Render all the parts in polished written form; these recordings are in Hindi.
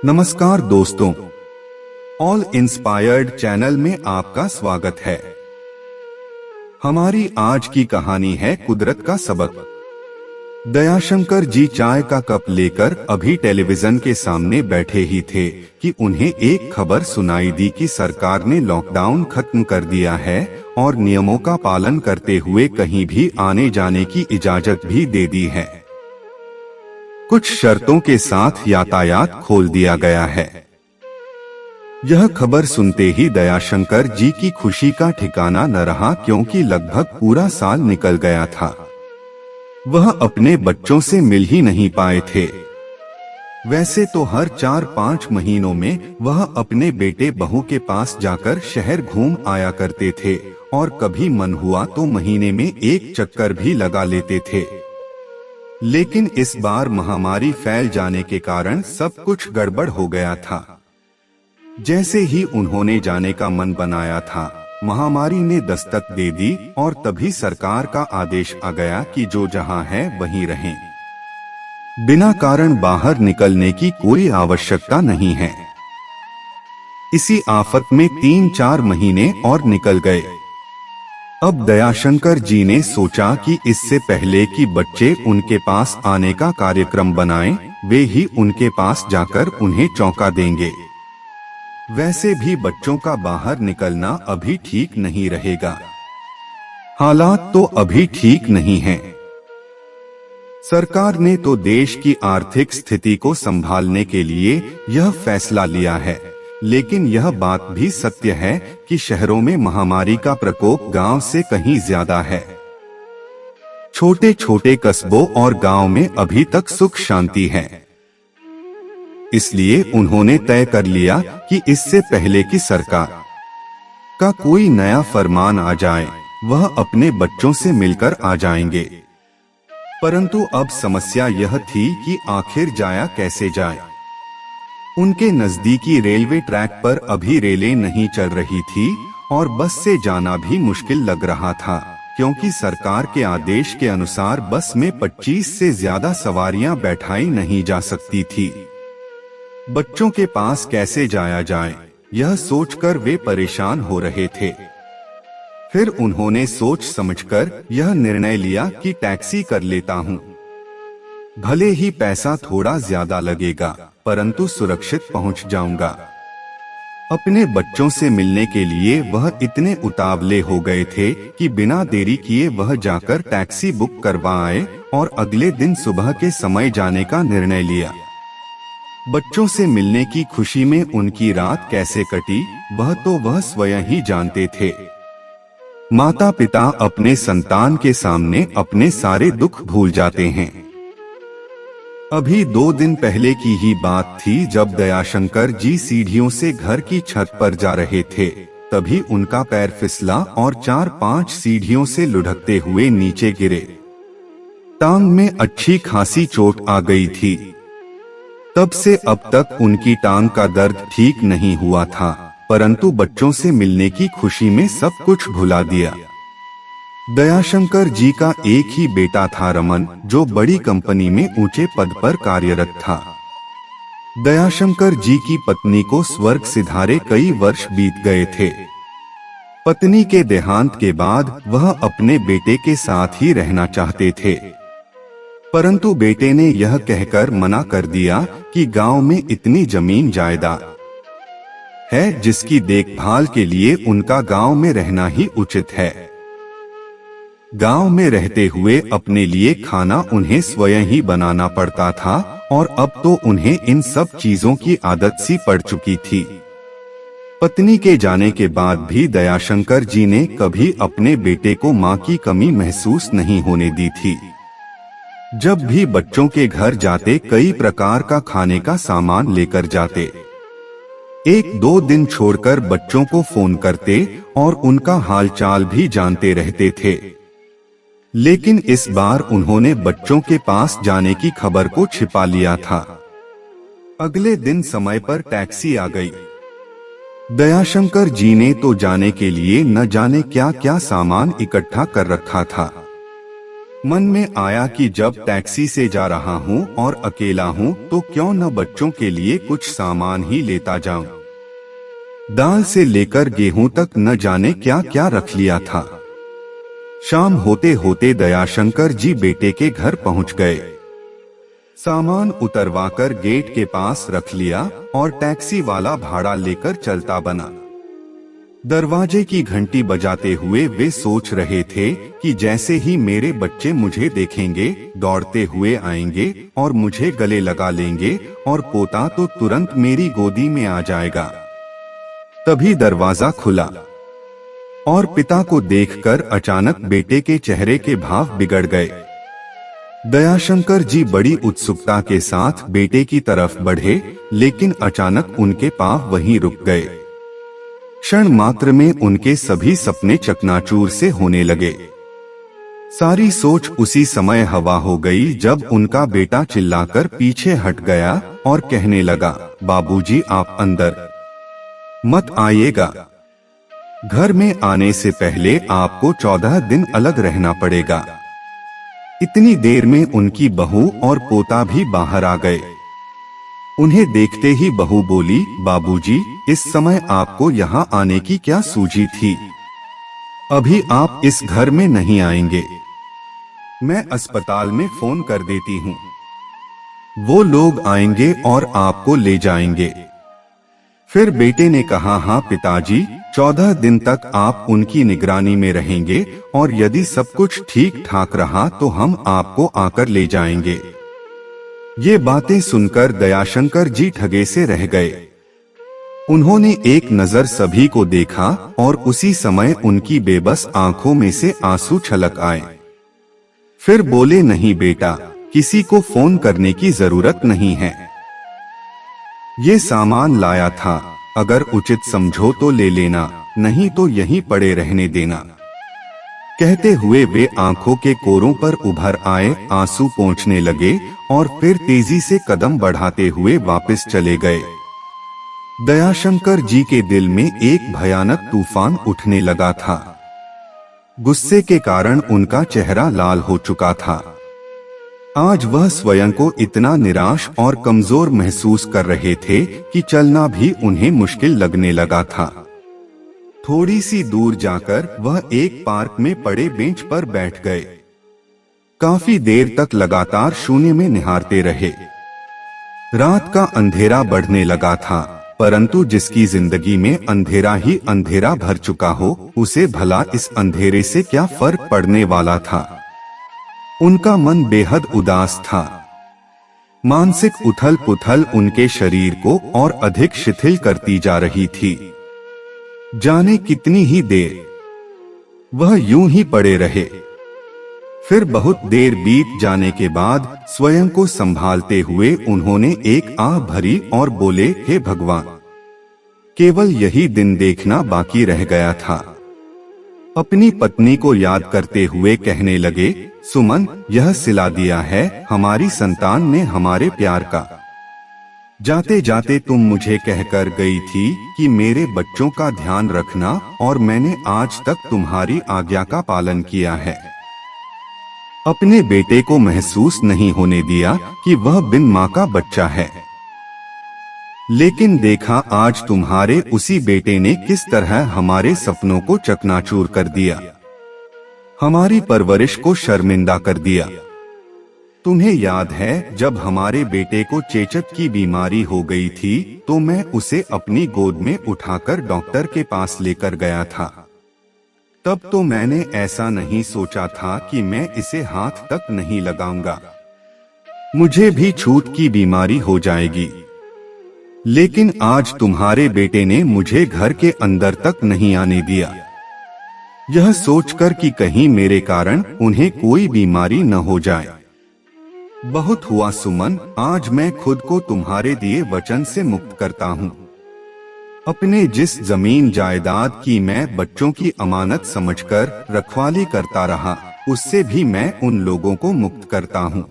नमस्कार दोस्तों, ऑल इंस्पायर्ड चैनल में आपका स्वागत है। हमारी आज की कहानी है कुदरत का सबक। दयाशंकर जी चाय का कप लेकर अभी टेलीविजन के सामने बैठे ही थे कि उन्हें एक खबर सुनाई दी कि सरकार ने लॉकडाउन खत्म कर दिया है और नियमों का पालन करते हुए कहीं भी आने जाने की इजाजत भी दे दी है। कुछ शर्तों के साथ यातायात खोल दिया गया है। यह खबर सुनते ही दयाशंकर जी की खुशी का ठिकाना न रहा, क्योंकि लगभग पूरा साल निकल गया था। वह अपने बच्चों से मिल ही नहीं पाए थे। वैसे तो हर 4-5 महीनों में वह अपने बेटे बहू के पास जाकर शहर घूम आया करते थे और कभी मन हुआ तो महीने में एक चक्कर भी लगा लेते थे। लेकिन इस बार महामारी फैल जाने के कारण सब कुछ गड़बड़ हो गया था। जैसे ही उन्होंने जाने का मन बनाया था, महामारी ने दस्तक दे दी और तभी सरकार का आदेश आ गया कि जो जहां है वहीं रहें। बिना कारण बाहर निकलने की कोई आवश्यकता नहीं है। इसी आफत में 3-4 महीने और निकल गए। अब दयाशंकर जी ने सोचा कि इससे पहले कि बच्चे उनके पास आने का कार्यक्रम बनाएं, वे ही उनके पास जाकर उन्हें चौंका देंगे। वैसे भी बच्चों का बाहर निकलना अभी ठीक नहीं रहेगा। हालात तो अभी ठीक नहीं हैं। सरकार ने तो देश की आर्थिक स्थिति को संभालने के लिए यह फैसला लिया है, लेकिन यह बात भी सत्य है कि शहरों में महामारी का प्रकोप गांव से कहीं ज्यादा है। छोटे छोटे कस्बों और गांव में अभी तक सुख शांति है। इसलिए उन्होंने तय कर लिया कि इससे पहले कि सरकार का कोई नया फरमान आ जाए, वह अपने बच्चों से मिलकर आ जाएंगे। परंतु अब समस्या यह थी कि आखिर जाया कैसे जाए। उनके नजदीकी रेलवे ट्रैक पर अभी रेलें नहीं चल रही थी और बस से जाना भी मुश्किल लग रहा था, क्योंकि सरकार के आदेश के अनुसार बस में 25 से ज्यादा सवारियां बैठाई नहीं जा सकती थी। बच्चों के पास कैसे जाया जाए, यह सोचकर वे परेशान हो रहे थे। फिर उन्होंने सोच समझकर यह निर्णय लिया कि टैक्सी कर लेता हूँ। भले ही पैसा थोड़ा ज्यादा लगेगा, परंतु सुरक्षित पहुंच जाऊंगा। अपने बच्चों से मिलने के लिए वह इतने उतावले हो गए थे कि बिना देरी किए वह जाकर टैक्सी बुक करवा आए और अगले दिन सुबह के समय जाने का निर्णय लिया। बच्चों से मिलने की खुशी में उनकी रात कैसे कटी, वह तो वह स्वयं ही जानते थे। माता पिता अपने संतान के सामने अपने सारे दुख भूल जाते हैं। अभी 2 दिन पहले की ही बात थी, जब दयाशंकर जी सीढ़ियों से घर की छत पर जा रहे थे, तभी उनका पैर फिसला और 4-5 सीढ़ियों से लुढ़कते हुए नीचे गिरे। टांग में अच्छी खासी चोट आ गई थी। तब से अब तक उनकी टांग का दर्द ठीक नहीं हुआ था, परंतु बच्चों से मिलने की खुशी में सब कुछ भुला दिया। दयाशंकर जी का एक ही बेटा था, रमन, जो बड़ी कंपनी में ऊंचे पद पर कार्यरत था। दयाशंकर जी की पत्नी को स्वर्ग सिधारे कई वर्ष बीत गए थे। पत्नी के देहांत के बाद वह अपने बेटे के साथ ही रहना चाहते थे, परंतु बेटे ने यह कहकर मना कर दिया कि गांव में इतनी जमीन जायदाद है जिसकी देखभाल के लिए उनका गांव में रहना ही उचित है। गांव में रहते हुए अपने लिए खाना उन्हें स्वयं ही बनाना पड़ता था और अब तो उन्हें इन सब चीजों की आदत सी पड़ चुकी थी। पत्नी के जाने के बाद भी दयाशंकर जी ने कभी अपने बेटे को मां की कमी महसूस नहीं होने दी थी। जब भी बच्चों के घर जाते, कई प्रकार का खाने का सामान लेकर जाते। 1-2 दिन छोड़कर बच्चों को फोन करते और उनका हालचाल भी जानते रहते थे। लेकिन इस बार उन्होंने बच्चों के पास जाने की खबर को छिपा लिया था। अगले दिन समय पर टैक्सी आ गई। दयाशंकर जी ने तो जाने के लिए न जाने क्या क्या सामान इकट्ठा कर रखा था। मन में आया कि जब टैक्सी से जा रहा हूँ और अकेला हूँ तो क्यों न बच्चों के लिए कुछ सामान ही लेता जाऊं। दाल से लेकर गेहूं तक न जाने क्या क्या रख लिया था। शाम होते होते दयाशंकर जी बेटे के घर पहुंच गए। सामान उतरवाकर गेट के पास रख लिया और टैक्सी वाला भाड़ा लेकर चलता बना। दरवाजे की घंटी बजाते हुए वे सोच रहे थे कि जैसे ही मेरे बच्चे मुझे देखेंगे दौड़ते हुए आएंगे और मुझे गले लगा लेंगे और पोता तो तुरंत मेरी गोदी में आ जाएगा। तभी दरवाजा खुला और पिता को देखकर अचानक बेटे के चेहरे के भाव बिगड़ गए। दयाशंकर जी बड़ी उत्सुकता के साथ बेटे की तरफ बढ़े, लेकिन अचानक उनके पांव वहीं रुक गए। क्षण मात्र में उनके सभी सपने चकनाचूर से होने लगे। सारी सोच उसी समय हवा हो गई जब उनका बेटा चिल्लाकर पीछे हट गया और कहने लगा, बाबूजी आप अंदर मत आइएगा। घर में आने से पहले आपको 14 दिन अलग रहना पड़ेगा। इतनी देर में उनकी बहू और पोता भी बाहर आ गए। उन्हें देखते ही बहू बोली, बाबूजी इस समय आपको यहाँ आने की क्या सूझी थी? अभी आप इस घर में नहीं आएंगे। मैं अस्पताल में फोन कर देती हूँ। वो लोग आएंगे और आपको ले जाएंगे। फिर बेटे ने कहा, हाँ पिताजी, 14 दिन तक आप उनकी निगरानी में रहेंगे और यदि सब कुछ ठीक ठाक रहा तो हम आपको आकर ले जाएंगे। ये बातें सुनकर दयाशंकर जी ठगे से रह गए। उन्होंने एक नजर सभी को देखा और उसी समय उनकी बेबस आंखों में से आंसू छलक आए। फिर बोले, नहीं बेटा, किसी को फोन करने की जरूरत नहीं है। ये सामान लाया था, अगर उचित समझो तो ले लेना, नहीं तो यहीं पड़े रहने देना। कहते हुए वे आंखों के कोरों पर उभर आए, आंसू पोंछने लगे और फिर तेजी से कदम बढ़ाते हुए वापस चले गए। दयाशंकर जी के दिल में एक भयानक तूफान उठने लगा था। गुस्से के कारण उनका चेहरा लाल हो चुका था। आज वह स्वयं को इतना निराश और कमजोर महसूस कर रहे थे कि चलना भी उन्हें मुश्किल लगने लगा था। थोड़ी सी दूर जाकर वह एक पार्क में पड़े बेंच पर बैठ गए। काफी देर तक लगातार शून्य में निहारते रहे। रात का अंधेरा बढ़ने लगा था, परंतु जिसकी जिंदगी में अंधेरा ही अंधेरा भर चुका हो, उसे भला इस अंधेरे से क्या फर्क पड़ने वाला था। उनका मन बेहद उदास था। मानसिक उथल पुथल उनके शरीर को और अधिक शिथिल करती जा रही थी। जाने कितनी ही देर वह यूं ही पड़े रहे। फिर बहुत देर बीत जाने के बाद स्वयं को संभालते हुए उन्होंने एक आह भरी और बोले, हे भगवान, केवल यही दिन देखना बाकी रह गया था। अपनी पत्नी को याद करते हुए कहने लगे, सुमन, यह सिला दिया है हमारी संतान ने हमारे प्यार का। जाते जाते तुम मुझे कहकर गई थी कि मेरे बच्चों का ध्यान रखना और मैंने आज तक तुम्हारी आज्ञा का पालन किया है। अपने बेटे को महसूस नहीं होने दिया कि वह बिन माँ का बच्चा है। लेकिन देखा आज तुम्हारे उसी बेटे ने किस तरह हमारे सपनों को चकनाचूर कर दिया, हमारी परवरिश को शर्मिंदा कर दिया। तुम्हें याद है जब हमारे बेटे को चेचक की बीमारी हो गई थी तो मैं उसे अपनी गोद में उठाकर डॉक्टर के पास लेकर गया था। तब तो मैंने ऐसा नहीं सोचा था कि मैं इसे हाथ तक नहीं लगाऊंगा, मुझे भी छूत की बीमारी हो जाएगी। लेकिन आज तुम्हारे बेटे ने मुझे घर के अंदर तक नहीं आने दिया, यह सोचकर कि कहीं मेरे कारण उन्हें कोई बीमारी न हो जाए। बहुत हुआ सुमन, आज मैं खुद को तुम्हारे दिए वचन से मुक्त करता हूँ। अपने जिस जमीन जायदाद की मैं बच्चों की अमानत समझकर रखवाली करता रहा, उससे भी मैं उन लोगों को मुक्त करता हूँ।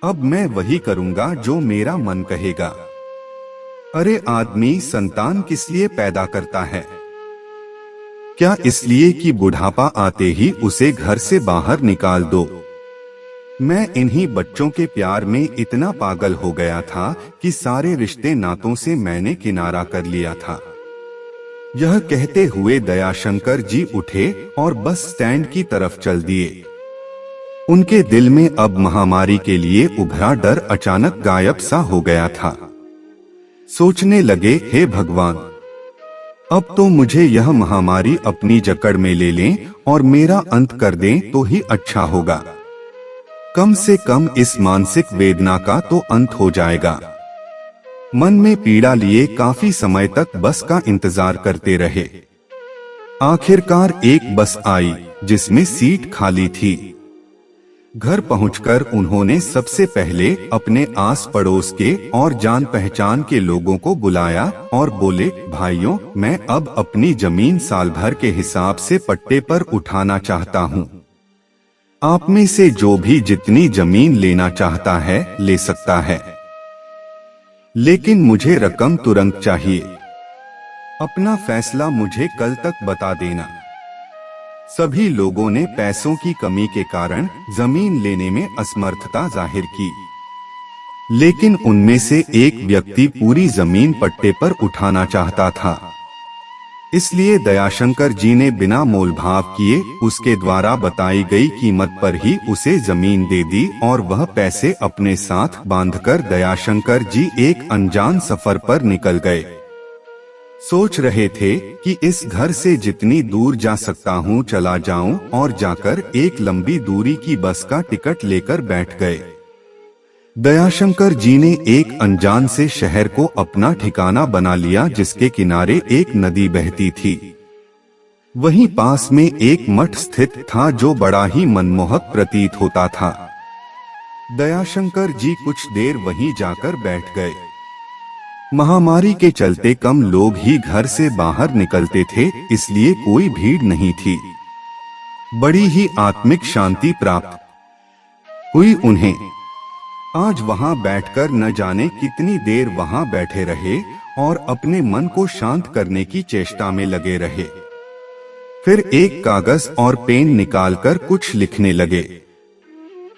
अब मैं वही करूँगा जो मेरा मन कहेगा। अरे आदमी संतान किस लिए पैदा करता है? क्या इसलिए कि बुढ़ापा आते ही उसे घर से बाहर निकाल दो? मैं इन्हीं बच्चों के प्यार में इतना पागल हो गया था कि सारे रिश्ते नातों से मैंने किनारा कर लिया था। यह कहते हुए दयाशंकर जी उठे और बस स्टैंड की तरफ चल दिए। उनके दिल में अब महामारी के लिए उभरा डर अचानक गायब सा हो गया था। सोचने लगे, हे भगवान, अब तो मुझे यह महामारी अपनी जकड़ में ले लें और मेरा अंत कर दें तो ही अच्छा होगा। कम से कम इस मानसिक वेदना का तो अंत हो जाएगा। मन में पीड़ा लिए काफी समय तक बस का इंतजार करते रहे। आखिरकार एक बस आई जिसमें सीट खाली थी। घर पहुंचकर उन्होंने सबसे पहले अपने आस पड़ोस के और जान पहचान के लोगों को बुलाया और बोले, भाइयों, मैं अब अपनी जमीन साल भर के हिसाब से पट्टे पर उठाना चाहता हूं। आप में से जो भी जितनी जमीन लेना चाहता है ले सकता है, लेकिन मुझे रकम तुरंत चाहिए। अपना फैसला मुझे कल तक बता देना। सभी लोगों ने पैसों की कमी के कारण जमीन लेने में असमर्थता जाहिर की, लेकिन उनमें से एक व्यक्ति पूरी जमीन पट्टे पर उठाना चाहता था। इसलिए दयाशंकर जी ने बिना मोलभाव किए उसके द्वारा बताई गई कीमत पर ही उसे जमीन दे दी और वह पैसे अपने साथ बांधकर दयाशंकर जी एक अनजान सफर पर निकल गए। सोच रहे थे कि इस घर से जितनी दूर जा सकता हूँ चला जाऊं और जाकर एक लंबी दूरी की बस का टिकट लेकर बैठ गए। दयाशंकर जी ने एक अनजान से शहर को अपना ठिकाना बना लिया जिसके किनारे एक नदी बहती थी। वहीं पास में एक मठ स्थित था जो बड़ा ही मनमोहक प्रतीत होता था। दयाशंकर जी कुछ देर वहीं जाकर बैठ गए। महामारी के चलते कम लोग ही घर से बाहर निकलते थे, इसलिए कोई भीड़ नहीं थी। बड़ी ही आत्मिक शांति प्राप्त हुई उन्हें। आज वहां बैठकर न जाने कितनी देर वहां बैठे रहे और अपने मन को शांत करने की चेष्टा में लगे रहे। फिर एक कागज और पेन निकालकर कुछ लिखने लगे।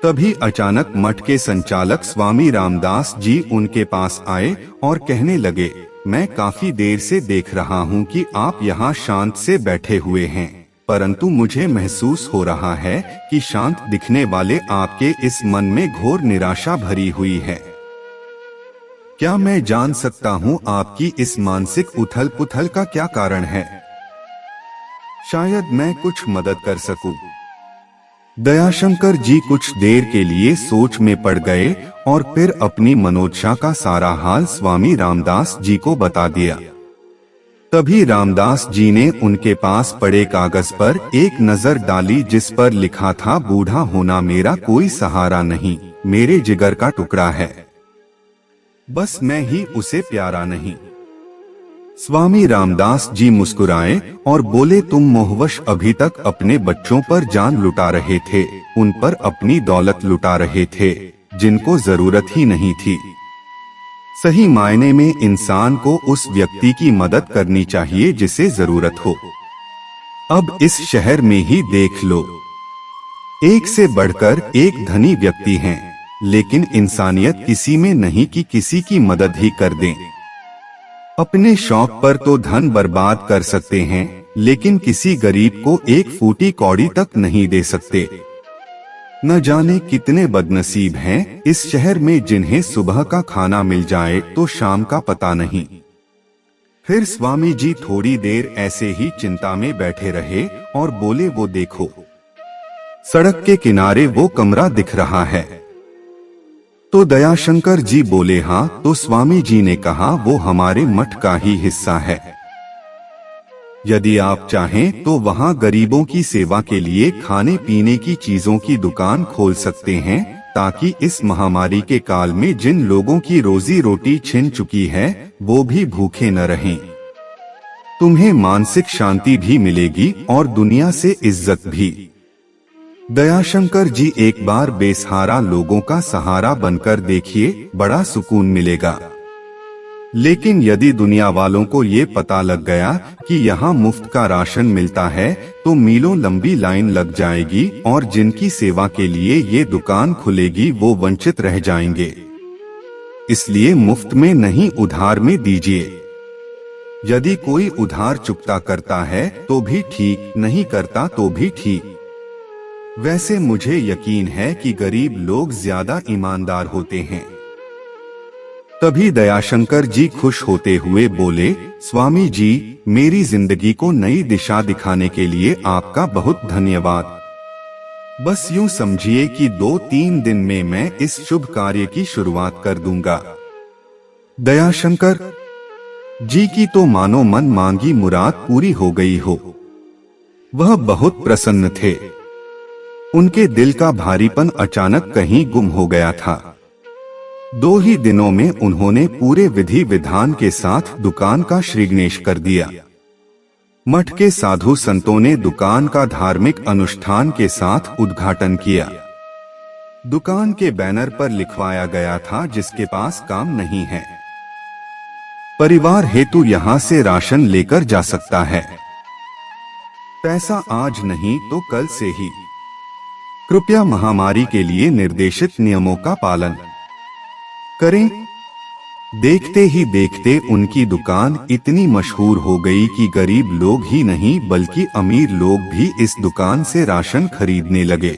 तभी अचानक मठ के संचालक स्वामी रामदास जी उनके पास आए और कहने लगे, मैं काफी देर से देख रहा हूँ कि आप यहाँ शांत से बैठे हुए हैं, परंतु मुझे महसूस हो रहा है कि शांत दिखने वाले आपके इस मन में घोर निराशा भरी हुई है। क्या मैं जान सकता हूँ आपकी इस मानसिक उथल पुथल का क्या कारण है? शायद मैं कुछ मदद कर सकूं। दयाशंकर जी कुछ देर के लिए सोच में पड़ गए और फिर अपनी मनोदशा का सारा हाल स्वामी रामदास जी को बता दिया। तभी रामदास जी ने उनके पास पड़े कागज पर एक नजर डाली जिस पर लिखा था, बूढ़ा होना मेरा कोई सहारा नहीं, मेरे जिगर का टुकड़ा है, बस मैं ही उसे प्यारा नहीं। स्वामी रामदास जी मुस्कुराए और बोले, तुम मोहवश अभी तक अपने बच्चों पर जान लुटा रहे थे, उन पर अपनी दौलत लुटा रहे थे जिनको जरूरत ही नहीं थी। सही मायने में इंसान को उस व्यक्ति की मदद करनी चाहिए जिसे जरूरत हो। अब इस शहर में ही देख लो, एक से बढ़कर एक धनी व्यक्ति हैं, लेकिन इंसानियत किसी में नहीं कि किसी की मदद ही कर दें। अपने शौक पर तो धन बर्बाद कर सकते हैं, लेकिन किसी गरीब को एक फूटी कौड़ी तक नहीं दे सकते। न जाने कितने बदनसीब हैं इस शहर में जिन्हें सुबह का खाना मिल जाए तो शाम का पता नहीं। फिर स्वामी जी थोड़ी देर ऐसे ही चिंता में बैठे रहे और बोले, वो देखो, सड़क के किनारे वो कमरा दिख रहा है। तो दयाशंकर जी बोले, हाँ। तो स्वामी जी ने कहा, वो हमारे मठ का ही हिस्सा है। यदि आप चाहें तो वहाँ गरीबों की सेवा के लिए खाने पीने की चीजों की दुकान खोल सकते हैं, ताकि इस महामारी के काल में जिन लोगों की रोजी रोटी छिन चुकी है वो भी भूखे न रहें। तुम्हें मानसिक शांति भी मिलेगी और दुनिया से इज्जत भी। दयाशंकर जी एक बार बेसहारा लोगों का सहारा बनकर देखिए, बड़ा सुकून मिलेगा। लेकिन यदि दुनिया वालों को ये पता लग गया कि यहाँ मुफ्त का राशन मिलता है तो मीलों लंबी लाइन लग जाएगी और जिनकी सेवा के लिए ये दुकान खुलेगी वो वंचित रह जाएंगे। इसलिए मुफ्त में नहीं, उधार में दीजिए। यदि कोई उधार चुकता करता है तो भी ठीक, नहीं करता तो भी ठीक। वैसे मुझे यकीन है कि गरीब लोग ज्यादा ईमानदार होते हैं। तभी दयाशंकर जी खुश होते हुए बोले, स्वामी जी, मेरी जिंदगी को नई दिशा दिखाने के लिए आपका बहुत धन्यवाद। बस यूं समझिए कि 2-3 दिन में मैं इस शुभ कार्य की शुरुआत कर दूंगा। दयाशंकर जी की तो मानो मन मांगी मुराद पूरी हो गई हो। वह बहुत प्रसन्न थे। उनके दिल का भारीपन अचानक कहीं गुम हो गया था। 2 ही दिनों में उन्होंने पूरे विधि विधान के साथ दुकान का श्रीगणेश कर दिया। मठ के साधु संतों ने दुकान का धार्मिक अनुष्ठान के साथ उद्घाटन किया। दुकान के बैनर पर लिखवाया गया था, जिसके पास काम नहीं है, परिवार हेतु यहाँ से राशन लेकर जा सकता है। पैसा आज नहीं तो कल से ही। कृपया महामारी के लिए निर्देशित नियमों का पालन करें। देखते ही देखते उनकी दुकान इतनी मशहूर हो गई कि गरीब लोग ही नहीं बल्कि अमीर लोग भी इस दुकान से राशन खरीदने लगे।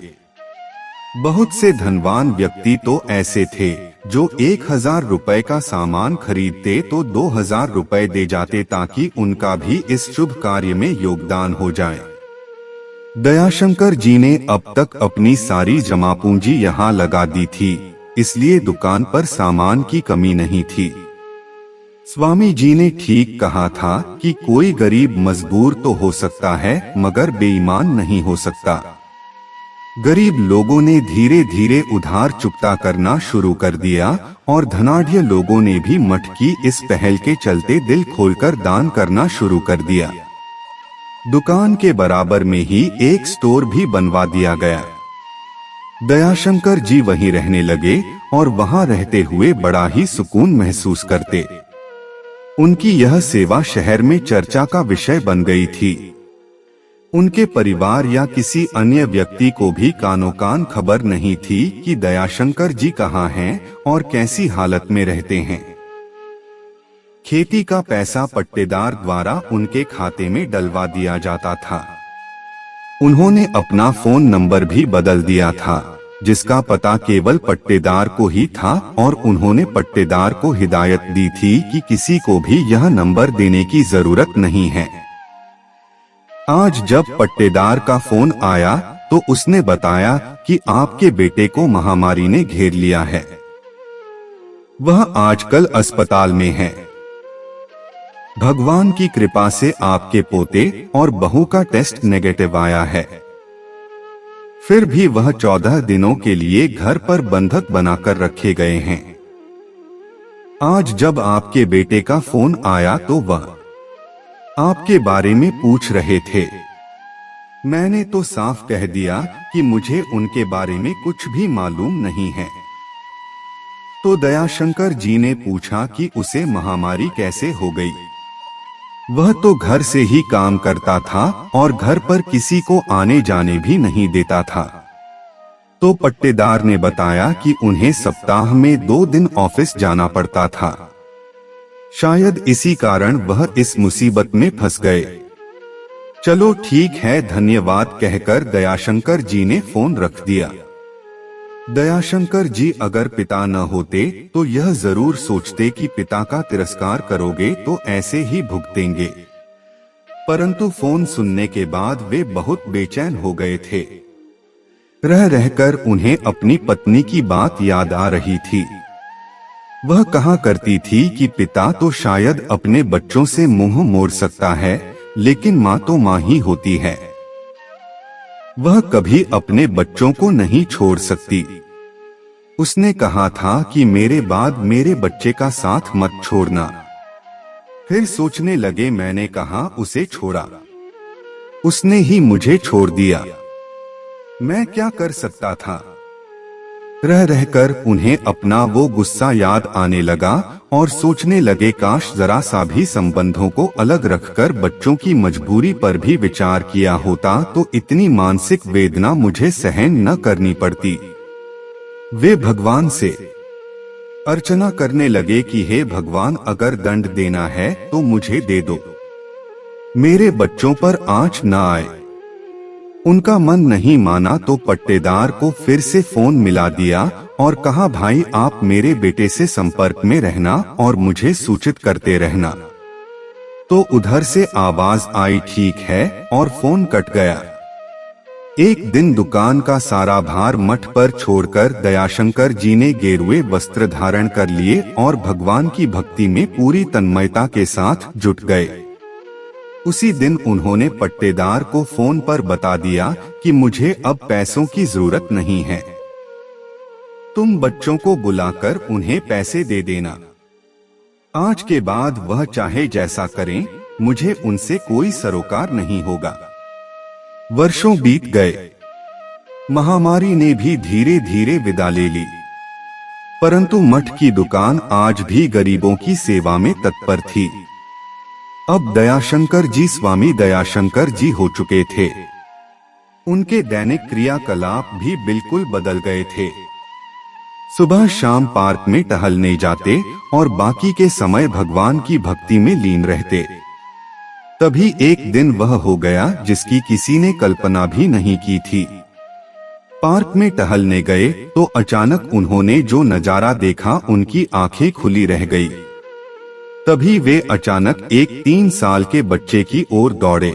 बहुत से धनवान व्यक्ति तो ऐसे थे जो 1000 रुपए का सामान खरीदते तो 2000 रुपए दे जाते ताकि उनका भी इस शुभ कार्य में योगदान हो जाए। दयाशंकर जी ने अब तक अपनी सारी जमा पूंजी यहाँ लगा दी थी, इसलिए दुकान पर सामान की कमी नहीं थी। स्वामी जी ने ठीक कहा था कि कोई गरीब मजबूर तो हो सकता है मगर बेईमान नहीं हो सकता। गरीब लोगों ने धीरे धीरे उधार चुकता करना शुरू कर दिया और धनाढ्य लोगों ने भी मठ की इस पहल के चलते दिल खोलकर दान करना शुरू कर दिया। दुकान के बराबर में ही एक स्टोर भी बनवा दिया गया। दयाशंकर जी वहीं रहने लगे और वहां रहते हुए बड़ा ही सुकून महसूस करते। उनकी यह सेवा शहर में चर्चा का विषय बन गई थी। उनके परिवार या किसी अन्य व्यक्ति को भी कानो कान खबर नहीं थी कि दयाशंकर जी कहाँ हैं और कैसी हालत में रहते हैं। खेती का पैसा पट्टेदार द्वारा उनके खाते में डलवा दिया जाता था। उन्होंने अपना फोन नंबर भी बदल दिया था, जिसका पता केवल पट्टेदार को ही था और उन्होंने पट्टेदार को हिदायत दी थी कि किसी को भी यह नंबर देने की जरूरत नहीं है। आज जब पट्टेदार का फोन आया तो उसने बताया कि आपके बेटे को महामारी ने घेर लिया है। वह आजकल अस्पताल में है। भगवान की कृपा से आपके पोते और बहू का टेस्ट नेगेटिव आया है। फिर भी वह 14 दिनों के लिए घर पर बंधक बनाकर रखे गए हैं। आज जब आपके बेटे का फोन आया तो वह आपके बारे में पूछ रहे थे। मैंने तो साफ कह दिया कि मुझे उनके बारे में कुछ भी मालूम नहीं है। तो दयाशंकर जी ने पूछा कि उसे महामारी कैसे हो गई। वह तो घर से ही काम करता था और घर पर किसी को आने जाने भी नहीं देता था। तो पट्टेदार ने बताया कि उन्हें सप्ताह में 2 दिन ऑफिस जाना पड़ता था। शायद इसी कारण वह इस मुसीबत में फंस गए। चलो ठीक है, धन्यवाद कहकर दयाशंकर जी ने फोन रख दिया। दयाशंकर जी अगर पिता न होते तो यह जरूर सोचते कि पिता का तिरस्कार करोगे तो ऐसे ही भुगतेंगे, परंतु फोन सुनने के बाद वे बहुत बेचैन हो गए थे। रह रहकर उन्हें अपनी पत्नी की बात याद आ रही थी। वह कहा करती थी कि पिता तो शायद अपने बच्चों से मुंह मोड़ सकता है, लेकिन माँ तो माँ ही होती है। वह कभी अपने बच्चों को नहीं छोड़ सकती। उसने कहा था कि मेरे बाद मेरे बच्चे का साथ मत छोड़ना। फिर सोचने लगे, मैंने कहा उसे छोड़ा, उसने ही मुझे छोड़ दिया। मैं क्या कर सकता था। रह रहकर उन्हें अपना वो गुस्सा याद आने लगा और सोचने लगे काश जरा सा भी संबंधों को अलग रखकर बच्चों की मजबूरी पर भी विचार किया होता तो इतनी मानसिक वेदना मुझे सहन न करनी पड़ती। वे भगवान से अर्चना करने लगे कि हे भगवान, अगर दंड देना है तो मुझे दे दो, मेरे बच्चों पर आंच न आए। उनका मन नहीं माना तो पट्टेदार को फिर से फोन मिला दिया और कहा भाई आप मेरे बेटे से संपर्क में रहना और मुझे सूचित करते रहना। तो उधर से आवाज आई ठीक है और फोन कट गया। एक दिन दुकान का सारा भार मठ पर छोड़कर दयाशंकर जी ने गेरुए वस्त्र धारण कर लिए और भगवान की भक्ति में पूरी तन्मयता के साथ जुट गए। उसी दिन उन्होंने पट्टेदार को फोन पर बता दिया कि मुझे अब पैसों की जरूरत नहीं है, तुम बच्चों को बुलाकर उन्हें पैसे दे देना। आज के बाद वह चाहे जैसा करें, मुझे उनसे कोई सरोकार नहीं होगा। वर्षों बीत गए, महामारी ने भी धीरे धीरे विदा ले ली, परंतु मठ की दुकान आज भी गरीबों की सेवा में तत्पर थी। अब दयाशंकर जी स्वामी दयाशंकर जी हो चुके थे। उनके दैनिक क्रियाकलाप भी बिल्कुल बदल गए थे। सुबह शाम पार्क में टहलने जाते और बाकी के समय भगवान की भक्ति में लीन रहते। तभी एक दिन वह हो गया जिसकी किसी ने कल्पना भी नहीं की थी। पार्क में टहलने गए तो अचानक उन्होंने जो नजारा देखा उनकी आंखें खुली रह गई। तभी वे अचानक एक 3 साल के बच्चे की ओर दौड़े।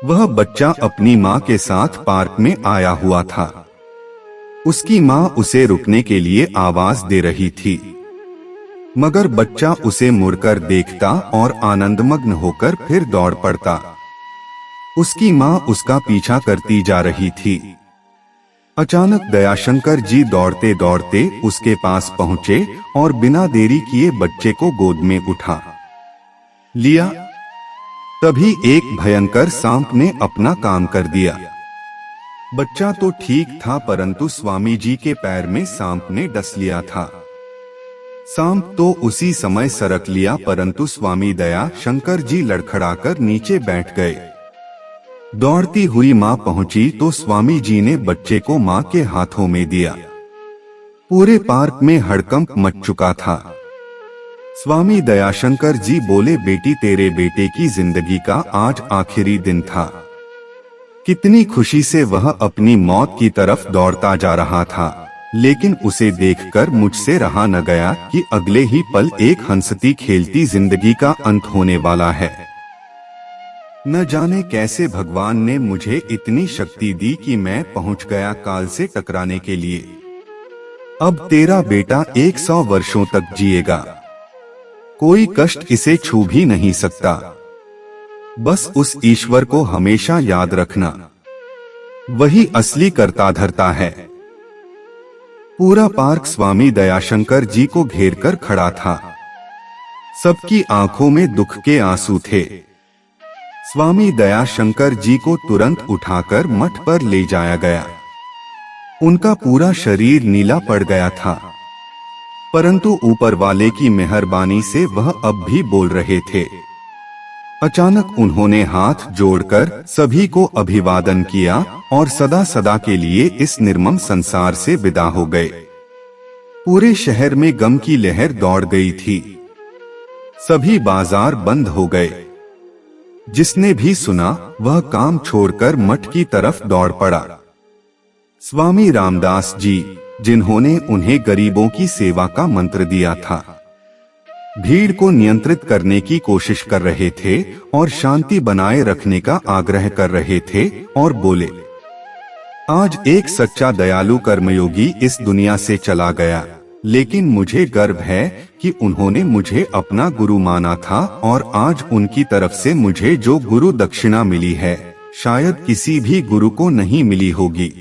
वह बच्चा अपनी माँ के साथ पार्क में आया हुआ था। उसकी माँ उसे रुकने के लिए आवाज दे रही थी, मगर बच्चा उसे मुड़कर देखता और आनंदमग्न होकर फिर दौड़ पड़ता। उसकी माँ उसका पीछा करती जा रही थी। अचानक दयाशंकर जी दौड़ते दौड़ते उसके पास पहुंचे और बिना देरी किए बच्चे को गोद में उठा लिया। तभी एक भयंकर सांप ने अपना काम कर दिया। बच्चा तो ठीक था, परंतु स्वामी जी के पैर में सांप ने डस लिया था। सांप तो उसी समय सरक लिया, परंतु स्वामी दया शंकर जी लड़खड़ाकर नीचे बैठ गए। दौड़ती हुई माँ पहुंची तो स्वामी जी ने बच्चे को माँ के हाथों में दिया। पूरे पार्क में हड़कंप मच चुका था। स्वामी दयाशंकर जी बोले, बेटी तेरे बेटे की जिंदगी का आज आखिरी दिन था। कितनी खुशी से वह अपनी मौत की तरफ दौड़ता जा रहा था, लेकिन उसे देखकर मुझसे रहा न गया कि अगले ही पल एक हंसती खेलती जिंदगी का अंत होने वाला है। न जाने कैसे भगवान ने मुझे इतनी शक्ति दी कि मैं पहुंच गया काल से टकराने के लिए। अब तेरा बेटा 100 वर्षों तक जिएगा, कोई कष्ट इसे छू भी नहीं सकता। बस उस ईश्वर को हमेशा याद रखना, वही असली कर्ता धर्ता है। पूरा पार्क स्वामी दयाशंकर जी को घेर कर खड़ा था। सबकी आंखों में दुख के आंसू थे। स्वामी दयाशंकर जी को तुरंत उठाकर मठ पर ले जाया गया। उनका पूरा शरीर नीला पड़ गया था, परंतु ऊपर वाले की मेहरबानी से वह अब भी बोल रहे थे। अचानक उन्होंने हाथ जोड़कर सभी को अभिवादन किया और सदा सदा के लिए इस निर्मम संसार से विदा हो गए। पूरे शहर में गम की लहर दौड़ गई थी। सभी बाजार बंद हो गए। जिसने भी सुना वह काम छोड़कर मठ की तरफ दौड़ पड़ा। स्वामी रामदास जी, जिन्होंने उन्हें गरीबों की सेवा का मंत्र दिया था, भीड़ को नियंत्रित करने की कोशिश कर रहे थे और शांति बनाए रखने का आग्रह कर रहे थे और बोले, आज एक सच्चा दयालु कर्मयोगी इस दुनिया से चला गया, लेकिन मुझे गर्व है कि उन्होंने मुझे अपना गुरु माना था और आज उनकी तरफ से मुझे जो गुरु दक्षिणा मिली है शायद किसी भी गुरु को नहीं मिली होगी।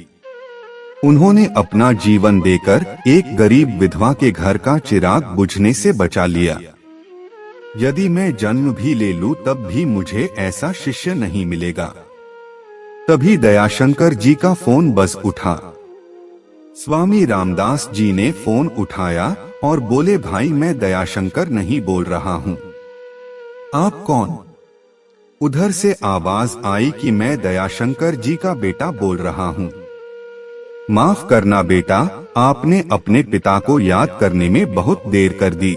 उन्होंने अपना जीवन देकर एक गरीब विधवा के घर का चिराग बुझने से बचा लिया। यदि मैं जन्म भी ले लूं तब भी मुझे ऐसा शिष्य नहीं मिलेगा। तभी दयाशंकर जी का फोन बज उठा। स्वामी रामदास जी ने फोन उठाया और बोले, भाई मैं दयाशंकर नहीं बोल रहा हूँ। आप कौन? उधर से आवाज आई कि मैं दयाशंकर जी का बेटा बोल रहा हूँ। माफ करना बेटा, आपने अपने पिता को याद करने में बहुत देर कर दी।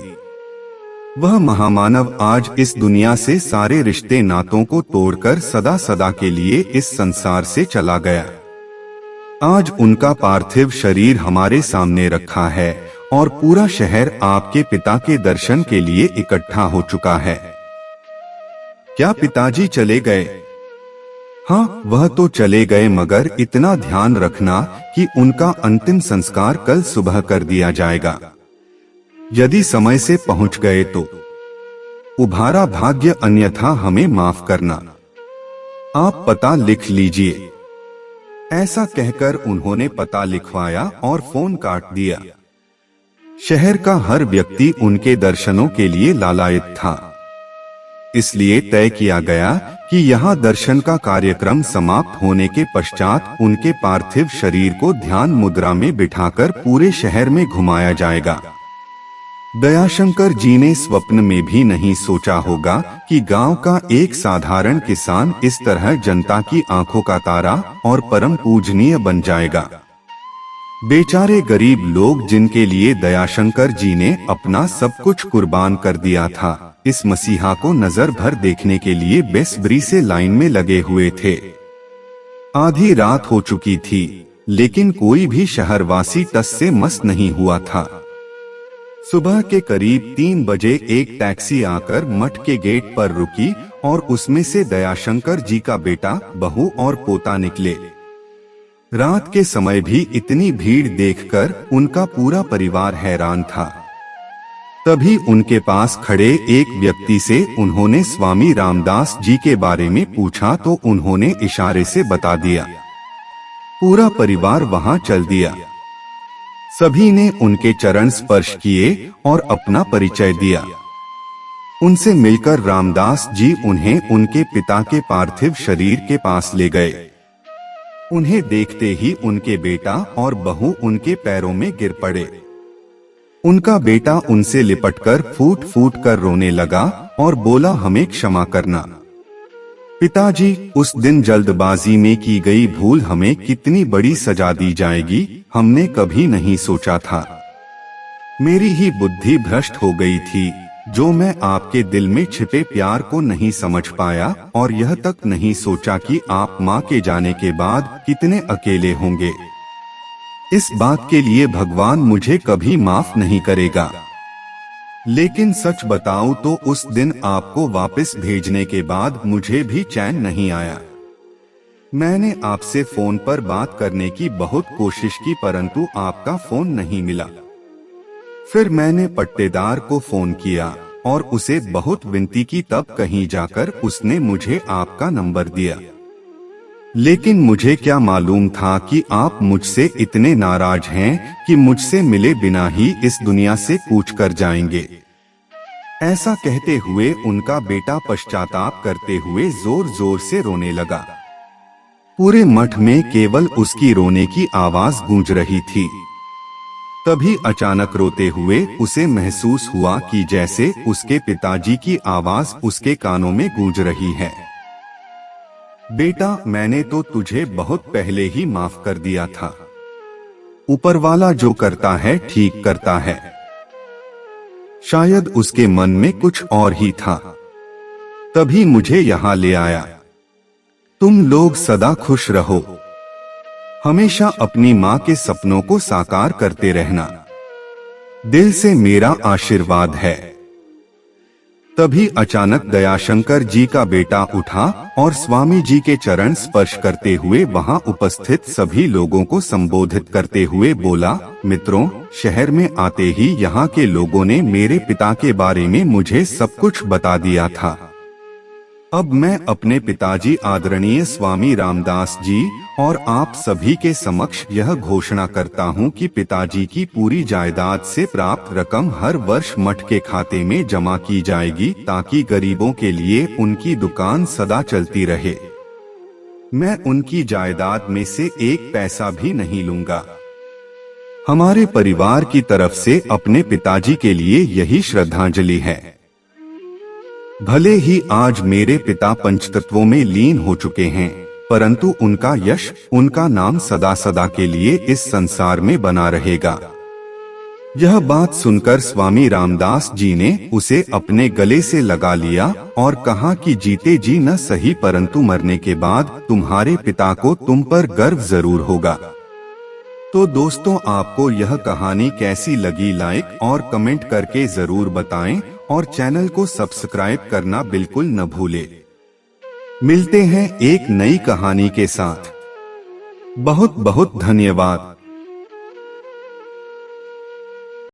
वह महामानव आज इस दुनिया से सारे रिश्ते नातों को तोड़कर सदा सदा के लिए इस संसार से चला गया। आज उनका पार्थिव शरीर हमारे सामने रखा है और पूरा शहर आपके पिता के दर्शन के लिए इकट्ठा हो चुका है। क्या पिताजी चले गए? हाँ, वह तो चले गए, मगर इतना ध्यान रखना कि उनका अंतिम संस्कार कल सुबह कर दिया जाएगा। यदि समय से पहुंच गए तो उभारा भाग्य, अन्यथा हमें माफ करना। आप पता लिख लीजिए। ऐसा कहकर उन्होंने पता लिखवाया और फोन काट दिया। शहर का हर व्यक्ति उनके दर्शनों के लिए लालायित था। इसलिए तय किया गया कि यहाँ दर्शन का कार्यक्रम समाप्त होने के पश्चात उनके पार्थिव शरीर को ध्यान मुद्रा में बिठाकर पूरे शहर में घुमाया जाएगा। दयाशंकर जी ने स्वप्न में भी नहीं सोचा होगा कि गांव का एक साधारण किसान इस तरह जनता की आंखों का तारा और परम पूजनीय बन जाएगा। बेचारे गरीब लोग जिनके लिए दयाशंकर जी ने अपना सब कुछ कुर्बान कर दिया था, इस मसीहा को नजर भर देखने के लिए बेसब्री से लाइन में लगे हुए थे। आधी रात हो चुकी थी, लेकिन कोई भी शहरवासी टस से मस नहीं हुआ था। सुबह के करीब 3 बजे एक टैक्सी आकर मठ के गेट पर रुकी और उसमें से दयाशंकर जी का बेटा, बहू और पोता निकले। रात के समय भी इतनी भीड़ देखकर उनका पूरा परिवार हैरान था। तभी उनके पास खड़े एक व्यक्ति से उन्होंने स्वामी रामदास जी के बारे में पूछा तो उन्होंने इशारे से बता दिया। पूरा परिवार वहां चल दिया। सभी ने उनके चरण स्पर्श किए और अपना परिचय दिया। उनसे मिलकर रामदास जी उन्हें उनके पिता के पार्थिव शरीर के पास ले गए। उन्हें देखते ही उनके बेटा और बहू उनके पैरों में गिर पड़े। उनका बेटा उनसे लिपटकर फूट फूट कर रोने लगा और बोला, हमें क्षमा करना पिताजी, उस दिन जल्दबाजी में की गई भूल हमें कितनी बड़ी सजा दी जाएगी, हमने कभी नहीं सोचा था। मेरी ही बुद्धि भ्रष्ट हो गई थी, जो मैं आपके दिल में छिपे प्यार को नहीं समझ पाया और यह तक नहीं सोचा कि आप माँ के जाने के बाद कितने अकेले होंगे। इस बात के लिए भगवान मुझे कभी माफ नहीं करेगा। लेकिन सच बताऊं तो उस दिन आपको वापस भेजने के बाद मुझे भी चैन नहीं आया। मैंने आपसे फोन पर बात करने की बहुत कोशिश की, परंतु आपका फोन नहीं मिला। फिर मैंने पट्टेदार को फोन किया और उसे बहुत विनती की, तब कहीं जाकर उसने मुझे आपका नंबर दिया। लेकिन मुझे क्या मालूम था कि आप मुझसे इतने नाराज हैं कि मुझसे मिले बिना ही इस दुनिया से कूच कर जाएंगे। ऐसा कहते हुए उनका बेटा पश्चाताप करते हुए जोर जोर से रोने लगा। पूरे मठ में केवल उसकी रोने की आवाज गूंज रही थी। तभी अचानक रोते हुए उसे महसूस हुआ कि जैसे उसके पिताजी की आवाज उसके कानों में गूंज रही है। बेटा, मैंने तो तुझे बहुत पहले ही माफ कर दिया था। ऊपर वाला जो करता है ठीक करता है। शायद उसके मन में कुछ और ही था, तभी मुझे यहाँ ले आया। तुम लोग सदा खुश रहो, हमेशा अपनी माँ के सपनों को साकार करते रहना, दिल से मेरा आशीर्वाद है। तभी अचानक दयाशंकर जी का बेटा उठा और स्वामी जी के चरण स्पर्श करते हुए वहां उपस्थित सभी लोगों को संबोधित करते हुए बोला, मित्रों, शहर में आते ही यहाँ के लोगों ने मेरे पिता के बारे में मुझे सब कुछ बता दिया था। अब मैं अपने पिताजी आदरणीय स्वामी रामदास जी और आप सभी के समक्ष यह घोषणा करता हूं कि पिताजी की पूरी जायदाद से प्राप्त रकम हर वर्ष मठ के खाते में जमा की जाएगी, ताकि गरीबों के लिए उनकी दुकान सदा चलती रहे। मैं उनकी जायदाद में से एक पैसा भी नहीं लूंगा। हमारे परिवार की तरफ से अपने पिताजी के लिए यही श्रद्धांजलि है। भले ही आज मेरे पिता पंचतत्वों में लीन हो चुके हैं, परंतु उनका यश, उनका नाम सदा सदा के लिए इस संसार में बना रहेगा। यह बात सुनकर स्वामी रामदास जी ने उसे अपने गले से लगा लिया और कहा कि जीते जी न सही परंतु मरने के बाद तुम्हारे पिता को तुम पर गर्व जरूर होगा। तो दोस्तों, आपको यह कहानी कैसी लगी लाइक और कमेंट करके जरूर बताएं और चैनल को सब्सक्राइब करना बिल्कुल न भूलें। मिलते हैं एक नई कहानी के साथ। बहुत बहुत धन्यवाद।